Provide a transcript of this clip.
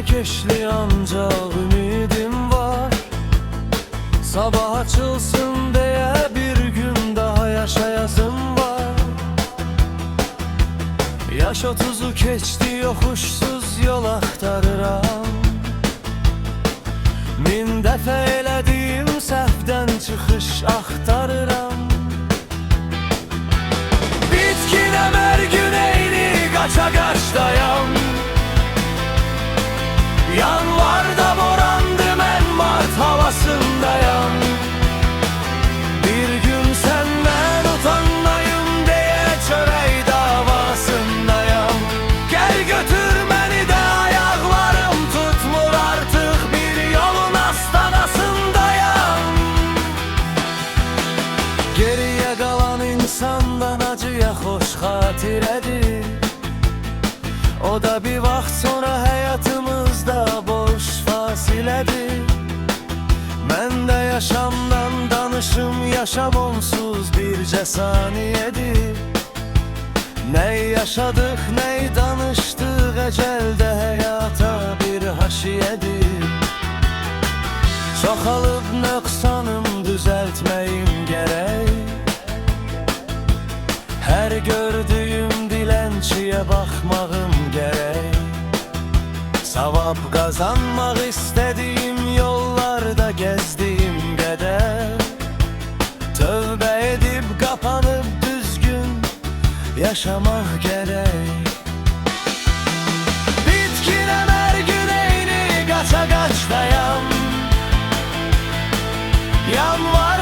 keşli ancak ümidim var. Sabah açılsın diye bir gün daha yaşayasım var. Yaş 30'u keçti, yokuşsuz yol axtarıram. Min dəfə elədiyim səhvdən çıxış axtarıram. Bitkinəm hər gün eyni qaça-qaçdayam. Yanvarda borandı, mən mart havasındayam. Bir gün səndən utanmayım deyə çörək davasındayam. Gəl götür məni də, ayaqlarım tutmur artıq, bir yolun astanasındayam. Geriyə qalan insandan acıya xoş xatirədir. O da bir vaxt sonra həyatımızda boş fasilədir. Mən də yaşamdan danışım, yaşam onsuz bircə saniyədir. Nəy yaşadıq, nəy danışdıq, əcəldə həyata bir haşiyədir. Çoxalıb nöqsanım, düzəltməyim gərək. Hər gördüyüm dilənçiyə baxmağım gərək. Savab qazanmaq istədiyim yollarda gəzdiyim qədər. Tövbə edib qapanıb düzgün yaşamaq gərək. Bitkinəm hər gün eyni qaça-qaçdayam. Yanvar